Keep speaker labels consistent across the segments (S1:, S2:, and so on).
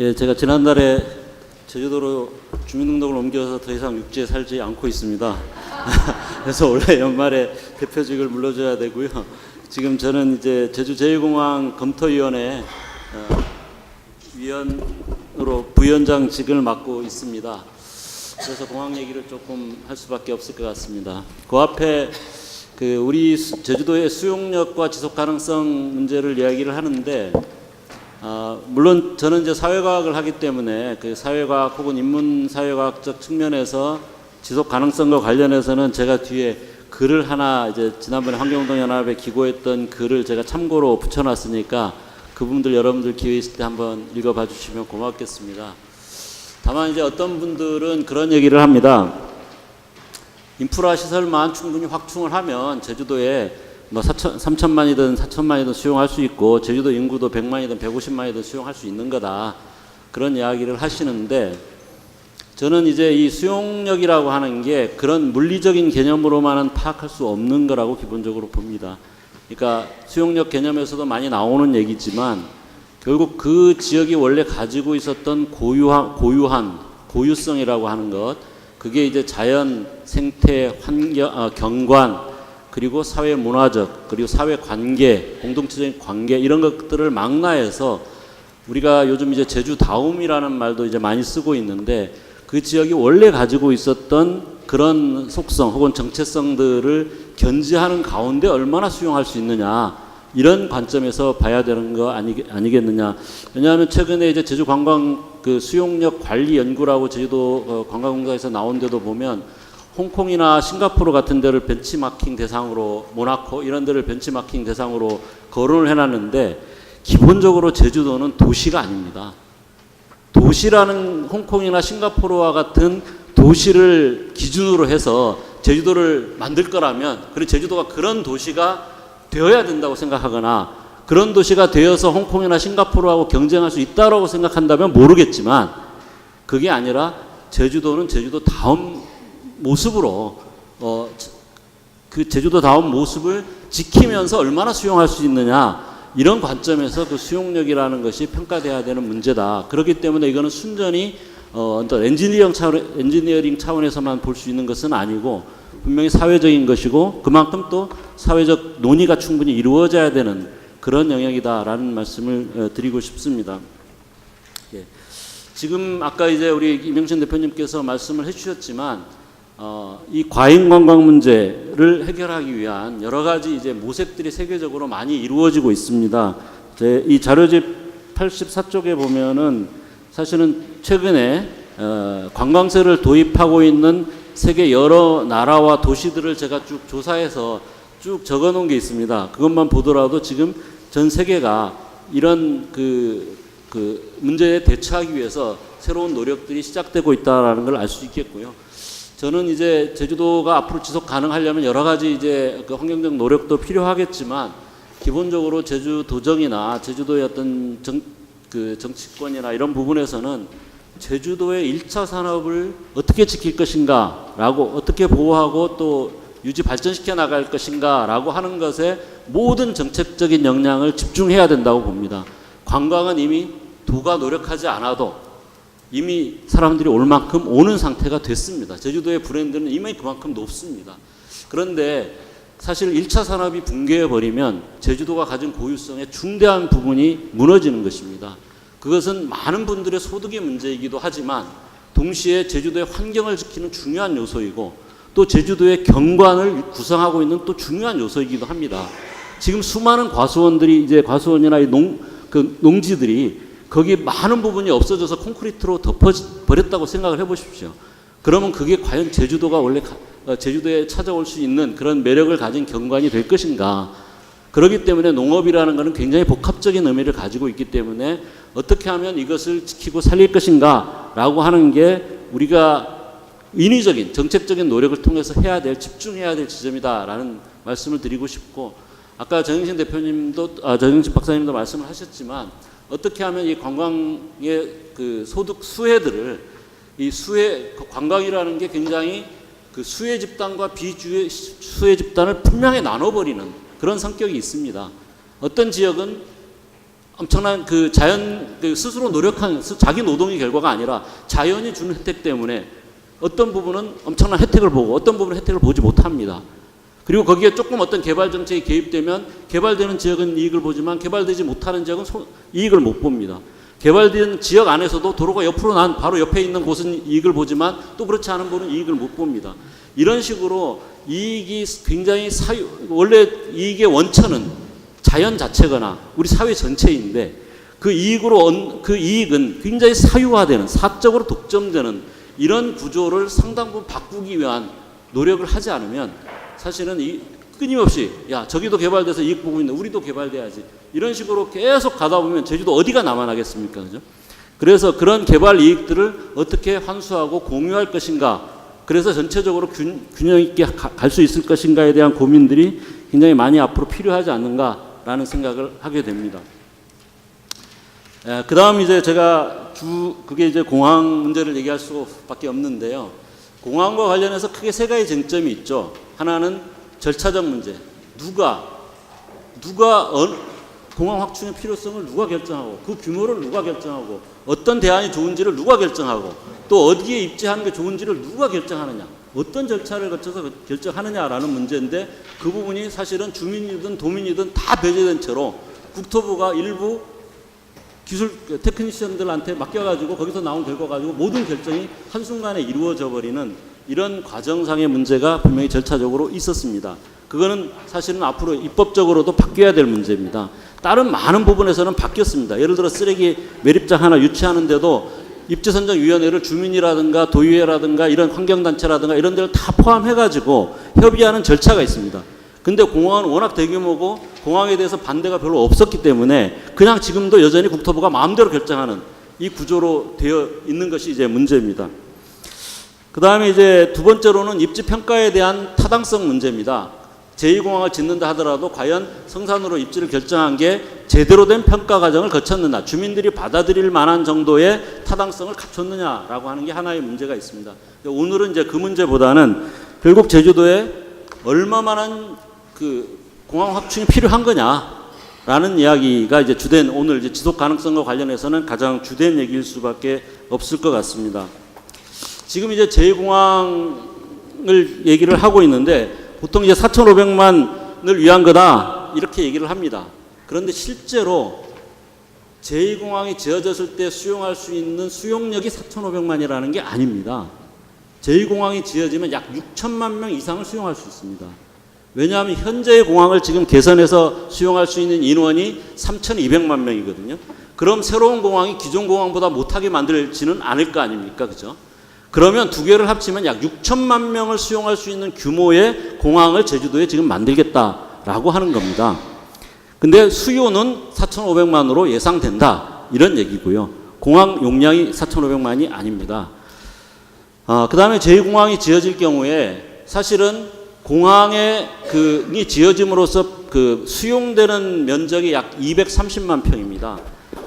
S1: 예, 제가 지난달에 제주도로 주민등록을 옮겨서 더 이상 육지에 살지 않고 있습니다. 그래서 올해 연말에 대표직을 물러줘야 되고요. 지금 저는 이제 제주 제1공항 검토위원회 위원으로 부위원장직을 맡고 있습니다. 그래서 공항 얘기를 조금 할 수밖에 없을 것 같습니다. 그 앞에 우리 제주도의 수용력과 지속 가능성 문제를 이야기를 하는데, 물론 저는 이제 사회과학을 하기 때문에 그 사회과학 혹은 인문사회과학적 측면에서 지속 가능성과 관련해서는 제가 뒤에 글을 하나 이제 지난번에 환경운동연합에 기고했던 글을 제가 참고로 붙여놨으니까 그 부분들 여러분들 기회 있을 때 한번 읽어봐 주시면 고맙겠습니다. 다만 이제 어떤 분들은 그런 얘기를 합니다. 인프라 시설만 충분히 확충을 하면 제주도에 뭐 3천만이든 4천만이든 수용할 수 있고 제주도 인구도 100만이든 150만이든 수용할 수 있는 거다. 그런 이야기를 하시는데, 저는 이제 이 수용력이라고 하는 게 그런 물리적인 개념으로만은 파악할 수 없는 거라고 기본적으로 봅니다. 그러니까 수용력 개념에서도 많이 나오는 얘기지만 결국 그 지역이 원래 가지고 있었던 고유성이라고 하는 것, 그게 이제 자연, 생태, 환경, 경관, 그리고 사회 문화적, 그리고 사회 관계, 공동체적인 관계, 이런 것들을 망라해서 우리가 요즘 이제 제주다움이라는 말도 이제 많이 쓰고 있는데, 그 지역이 원래 가지고 있었던 그런 속성 혹은 정체성들을 견지하는 가운데 얼마나 수용할 수 있느냐, 이런 관점에서 봐야 되는 거 아니겠느냐. 왜냐하면 최근에 이제 제주 관광 수용력 관리 연구라고 제주도 관광공사에서 나온 데도 보면 홍콩이나 싱가포르 같은 데를 벤치마킹 대상으로, 모나코 이런 데를 벤치마킹 대상으로 거론을 해놨는데, 기본적으로 제주도는 도시가 아닙니다. 도시라는 홍콩이나 싱가포르와 같은 도시를 기준으로 해서 제주도를 만들 거라면, 그리고 제주도가 그런 도시가 되어야 된다고 생각하거나 그런 도시가 되어서 홍콩이나 싱가포르하고 경쟁할 수 있다고 생각한다면 모르겠지만, 그게 아니라 제주도는 제주도다운 모습으로 그 제주도다운 모습을 지키면서 얼마나 수용할 수 있느냐, 이런 관점에서 그 수용력이라는 것이 평가돼야 되는 문제다. 그렇기 때문에 이거는 순전히 어떤 엔지니어링 차원에서만 볼 수 있는 것은 아니고 분명히 사회적인 것이고, 그만큼 또 사회적 논의가 충분히 이루어져야 되는 그런 영역이다라는 말씀을 드리고 싶습니다. 예. 지금 아까 이제 우리 이명신 대표님께서 말씀을 해주셨지만, 이 과잉 관광 문제를 해결하기 위한 여러 가지 이제 모색들이 세계적으로 많이 이루어지고 있습니다. 이 자료집 84쪽에 보면은 사실은 최근에 관광세를 도입하고 있는 세계 여러 나라와 도시들을 제가 쭉 조사해서 쭉 적어 놓은 게 있습니다. 그것만 보더라도 지금 전 세계가 이런 그 문제에 대처하기 위해서 새로운 노력들이 시작되고 있다라는 걸 알 수 있겠고요. 저는 이제 제주도가 앞으로 지속 가능하려면 여러 가지 이제 그 환경적 노력도 필요하겠지만, 기본적으로 제주도정이나 제주도의 어떤 정치권이나 이런 부분에서는 제주도의 1차 산업을 어떻게 지킬 것인가 라고, 어떻게 보호하고 또 유지 발전시켜 나갈 것인가 라고 하는 것에 모든 정책적인 역량을 집중해야 된다고 봅니다. 관광은 이미 도가 노력하지 않아도 이미 사람들이 올 만큼 오는 상태가 됐습니다. 제주도의 브랜드는 이미 그만큼 높습니다. 그런데 사실 1차 산업이 붕괴해버리면 제주도가 가진 고유성의 중대한 부분이 무너지는 것입니다. 그것은 많은 분들의 소득의 문제이기도 하지만 동시에 제주도의 환경을 지키는 중요한 요소이고, 또 제주도의 경관을 구성하고 있는 또 중요한 요소이기도 합니다. 지금 수많은 과수원들이, 이제 과수원이나 농지들이 거기 많은 부분이 없어져서 콘크리트로 덮어버렸다고 생각을 해보십시오. 그러면 그게 과연 제주도가 원래 제주도에 찾아올 수 있는 그런 매력을 가진 경관이 될 것인가. 그렇기 때문에 농업이라는 것은 굉장히 복합적인 의미를 가지고 있기 때문에 어떻게 하면 이것을 지키고 살릴 것인가 라고 하는 게 우리가 인위적인 정책적인 노력을 통해서 집중해야 될 지점이다라는 말씀을 드리고 싶고, 아까 정영신 정영신 박사님도 말씀을 하셨지만, 어떻게 하면 이 관광의 그 소득 수혜들을, 관광이라는 게 굉장히 그 수혜 집단과 비수혜 집단을 분명히 나눠버리는 그런 성격이 있습니다. 어떤 지역은 엄청난 그 자연 그 스스로 노력한 자기 노동의 결과가 아니라 자연이 주는 혜택 때문에 어떤 부분은 엄청난 혜택을 보고 어떤 부분은 혜택을 보지 못합니다. 그리고 거기에 조금 어떤 개발 정책이 개입되면 개발되는 지역은 이익을 보지만 개발되지 못하는 지역은 이익을 못 봅니다. 개발된 지역 안에서도 도로가 옆으로 난 바로 옆에 있는 곳은 이익을 보지만 또 그렇지 않은 곳은 이익을 못 봅니다. 이런 식으로 이익이 굉장히 원래 이익의 원천은 자연 자체거나 우리 사회 전체인데 그 이익은 굉장히 사유화되는 사적으로 독점되는 이런 구조를 상당 부분 바꾸기 위한 노력을 하지 않으면 사실은 끊임없이 야 저기도 개발돼서 이익 보고 있는데 우리도 개발돼야지 이런 식으로 계속 가다 보면 제주도 어디가 남아나겠습니까? 그죠? 그래서 그런 개발 이익들을 어떻게 환수하고 공유할 것인가, 그래서 전체적으로 균형 있게 갈 수 있을 것인가에 대한 고민들이 굉장히 많이 앞으로 필요하지 않는가라는 생각을 하게 됩니다. 그 다음 이제 제가 그게 이제 공항 문제를 얘기할 수밖에 없는데요. 공항과 관련해서 크게 세 가지 쟁점이 있죠. 하나는 절차적 문제. 공항 확충의 필요성을 누가 결정하고 그 규모를 누가 결정하고 어떤 대안이 좋은지를 누가 결정하고 또 어디에 입지하는 게 좋은지를 누가 결정하느냐, 어떤 절차를 거쳐서 결정하느냐라는 문제인데 그 부분이 사실은 주민이든 도민이든 다 배제된 채로 국토부가 일부 기술 테크니션들한테 맡겨가지고 거기서 나온 결과 가지고 모든 결정이 한순간에 이루어져 버리는 이런 과정상의 문제가 분명히 절차적으로 있었습니다. 그거는 사실은 앞으로 입법적으로도 바뀌어야 될 문제입니다. 다른 많은 부분에서는 바뀌었습니다. 예를 들어 쓰레기 매립장 하나 유치하는데도 입지선정위원회를 주민이라든가 도의회라든가 이런 환경단체라든가 이런 데를 다 포함해가지고 협의하는 절차가 있습니다. 근데 공항은 워낙 대규모고 공항에 대해서 반대가 별로 없었기 때문에 그냥 지금도 여전히 국토부가 마음대로 결정하는 이 구조로 되어 있는 것이 이제 문제입니다. 그 다음에 이제 두 번째로는 입지평가에 대한 타당성 문제입니다. 제2공항을 짓는다 하더라도 과연 성산으로 입지를 결정한 게 제대로 된 평가 과정을 거쳤느냐, 주민들이 받아들일 만한 정도의 타당성을 갖췄느냐라고 하는 게 하나의 문제가 있습니다. 오늘은 이제 그 문제보다는 결국 제주도에 얼마만한 그 공항 확충이 필요한 거냐라는 이야기가 이제 오늘 이제 지속 가능성과 관련해서는 가장 주된 얘기일 수밖에 없을 것 같습니다. 지금 이제 제2공항을 얘기를 하고 있는데 보통 이제 4,500만을 위한 거다 이렇게 얘기를 합니다. 그런데 실제로 제2공항이 지어졌을 때 수용할 수 있는 수용력이 4,500만이라는 게 아닙니다. 제2공항이 지어지면 약 6천만 명 이상을 수용할 수 있습니다. 왜냐하면 현재의 공항을 지금 개선해서 수용할 수 있는 인원이 3,200만 명이거든요. 그럼 새로운 공항이 기존 공항보다 못하게 만들지는 않을 거 아닙니까? 그죠? 그러면 두 개를 합치면 약 6천만 명을 수용할 수 있는 규모의 공항을 제주도에 지금 만들겠다라고 하는 겁니다. 근데 수요는 4,500만으로 예상된다. 이런 얘기고요. 공항 용량이 4,500만이 아닙니다. 그 다음에 제2공항이 지어질 경우에 사실은 공항이 지어짐으로써 그 수용되는 면적이 약 230만 평입니다.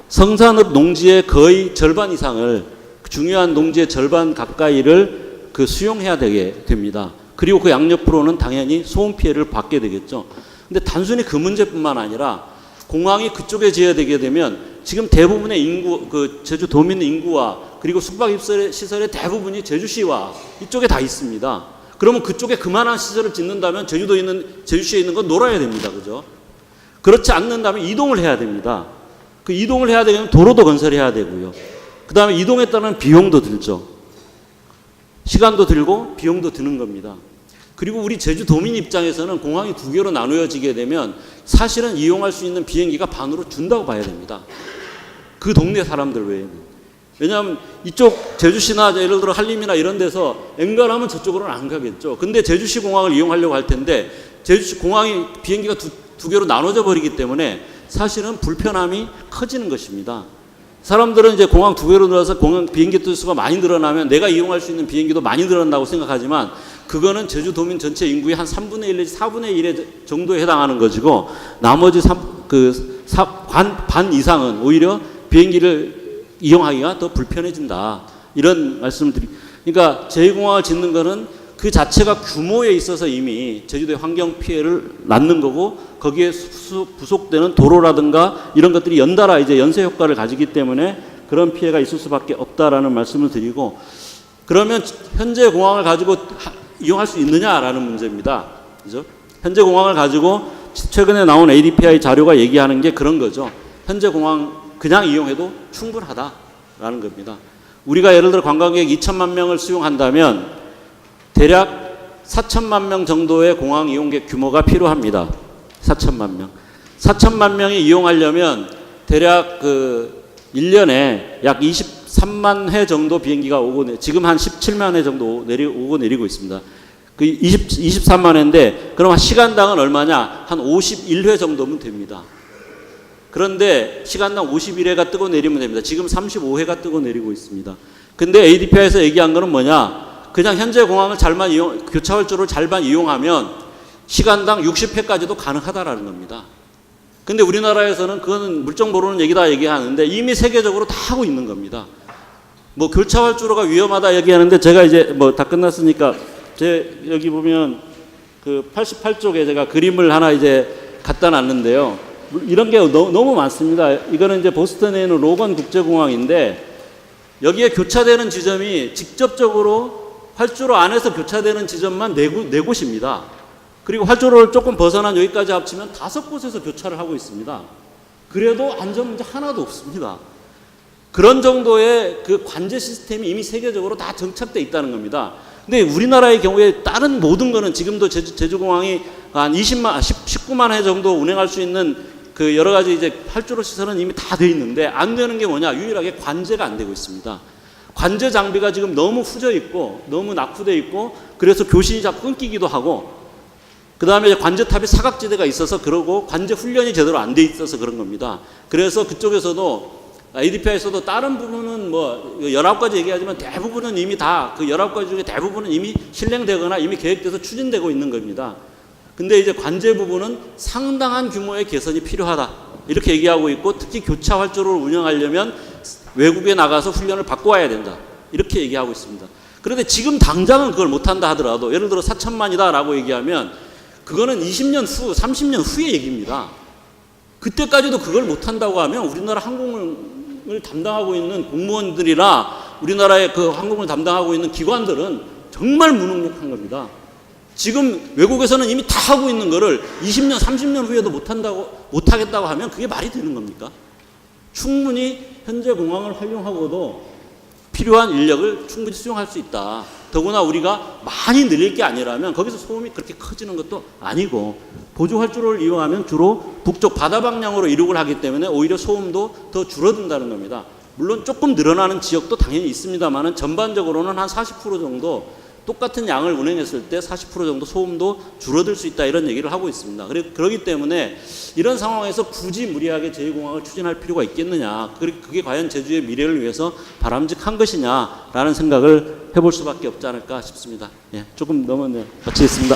S1: 성산읍 농지의 거의 절반 이상을 중요한 농지의 절반 가까이를 수용해야 되게 됩니다. 그리고 그 양옆으로는 당연히 소음 피해를 받게 되겠죠. 근데 단순히 그 문제뿐만 아니라 공항이 그쪽에 지어야 되게 되면 지금 대부분의 인구, 제주 도민 인구와 그리고 숙박시설의 대부분이 제주시와 이쪽에 다 있습니다. 그러면 그쪽에 그만한 시설을 짓는다면 제주시에 있는 건 놀아야 됩니다. 그죠? 그렇지 않는다면 이동을 해야 됩니다. 그 이동을 해야 되면 도로도 건설해야 되고요. 그 다음에 이동에 따른 비용도 들죠. 시간도 들고 비용도 드는 겁니다. 그리고 우리 제주도민 입장에서는 공항이 두 개로 나누어지게 되면 사실은 이용할 수 있는 비행기가 반으로 준다고 봐야 됩니다. 그 동네 사람들 외에는. 왜냐하면 이쪽 제주시나 예를 들어 한림이나 이런 데서 엔간하면 저쪽으로는 안 가겠죠. 근데 제주시 공항을 이용하려고 할 텐데 제주시 공항이 비행기가 두 개로 나눠져 버리기 때문에 사실은 불편함이 커지는 것입니다. 사람들은 이제 공항 두 개로 늘어서 공항 비행기 수가 많이 늘어나면 내가 이용할 수 있는 비행기도 많이 늘어난다고 생각하지만 그거는 제주도민 전체 인구의 한 3분의 1 내지 4분의 1 정도에 해당하는 것이고 나머지 반 이상은 오히려 비행기를 이용하기가 더 불편해진다. 이런 말씀을 드립니다. 그러니까 제2공항을 짓는 거는 그 자체가 규모에 있어서 이미 제주도의 환경 피해를 낳는 거고 거기에 부속되는 도로라든가 이런 것들이 연달아 이제 연쇄 효과를 가지기 때문에 그런 피해가 있을 수밖에 없다라는 말씀을 드리고 그러면 현재 공항을 가지고 이용할 수 있느냐라는 문제입니다. 그죠? 현재 공항을 가지고 최근에 나온 ADPI 자료가 얘기하는 게 그런 거죠. 현재 공항 그냥 이용해도 충분하다라는 겁니다. 우리가 예를 들어 관광객 2천만 명을 수용한다면 대략 4천만 명 정도의 공항 이용객 규모가 필요합니다. 4천만 명. 4천만 명이 이용하려면 대략 1년에 약 23만 회 정도 비행기가 오고 지금 한 17만 회 정도 오고 내리고 있습니다. 그 23만 회인데 그럼 시간당은 얼마냐? 한 51회 정도면 됩니다. 그런데 시간당 51회가 뜨고 내리면 됩니다. 지금 35회가 뜨고 내리고 있습니다. 근데 ADPI에서 얘기한 거는 뭐냐? 그냥 현재 공항을 교차 활주로를 잘만 이용하면 시간당 60회까지도 가능하다라는 겁니다. 근데 우리나라에서는 그거는 물정 모르는 얘기다 얘기하는데 이미 세계적으로 다 하고 있는 겁니다. 뭐 교차 활주로가 위험하다 얘기하는데 제가 이제 뭐 다 끝났으니까 여기 보면 그 88쪽에 제가 그림을 하나 이제 갖다 놨는데요. 이런 게 너무 많습니다. 이거는 이제 보스턴에 있는 로건 국제공항인데 여기에 교차되는 지점이 직접적으로 활주로 안에서 교차되는 지점만 네 곳입니다. 그리고 활주로를 조금 벗어난 여기까지 합치면 5곳에서 교차를 하고 있습니다. 그래도 안전 문제 하나도 없습니다. 그런 정도의 그 관제 시스템이 이미 세계적으로 다 정착되어 있다는 겁니다. 근데 우리나라의 경우에 다른 모든 거는 지금도 제주공항이 한 19만 회 정도 운행할 수 있는 그 여러 가지 이제 활주로 시설은 이미 다 돼 있는데 안 되는 게 뭐냐? 유일하게 관제가 안 되고 있습니다. 관제 장비가 지금 너무 후져 있고 너무 낙후돼 있고 그래서 교신이 자꾸 끊기기도 하고 그 다음에 관제탑이 사각지대가 있어서 그러고 관제 훈련이 제대로 안 돼 있어서 그런 겁니다. 그래서 그쪽에서도 ADPI에서도 다른 부분은 뭐 19가지 얘기하지만 대부분은 이미 다 그 19가지 중에 대부분은 이미 실행되거나 이미 계획돼서 추진되고 있는 겁니다. 근데 이제 관제 부분은 상당한 규모의 개선이 필요하다. 이렇게 얘기하고 있고 특히 교차 활주로를 운영하려면 외국에 나가서 훈련을 받고 와야 된다. 이렇게 얘기하고 있습니다. 그런데 지금 당장은 그걸 못한다 하더라도 예를 들어 4천만이다 라고 얘기하면 그거는 20년 후, 30년 후의 얘기입니다. 그때까지도 그걸 못한다고 하면 우리나라 항공을 담당하고 있는 공무원들이나 우리나라의 그 항공을 담당하고 있는 기관들은 정말 무능력한 겁니다. 지금 외국에서는 이미 다 하고 있는 거를 20년, 30년 후에도 못하겠다고 하면 그게 말이 되는 겁니까? 충분히 현재 공항을 활용하고도 필요한 인력을 충분히 수용할 수 있다. 더구나 우리가 많이 늘릴 게 아니라면 거기서 소음이 그렇게 커지는 것도 아니고 보조 활주로를 이용하면 주로 북쪽 바다 방향으로 이륙을 하기 때문에 오히려 소음도 더 줄어든다는 겁니다. 물론 조금 늘어나는 지역도 당연히 있습니다만 전반적으로는 한 40% 정도 똑같은 양을 운행했을 때 40% 정도 소음도 줄어들 수 있다 이런 얘기를 하고 있습니다. 그렇기 때문에 이런 상황에서 굳이 무리하게 제2공항을 추진할 필요가 있겠느냐, 그게 과연 제주의 미래를 위해서 바람직한 것이냐라는 생각을 해볼 수밖에 없지 않을까 싶습니다. 예, 조금 넘었네요. 마치겠습니다.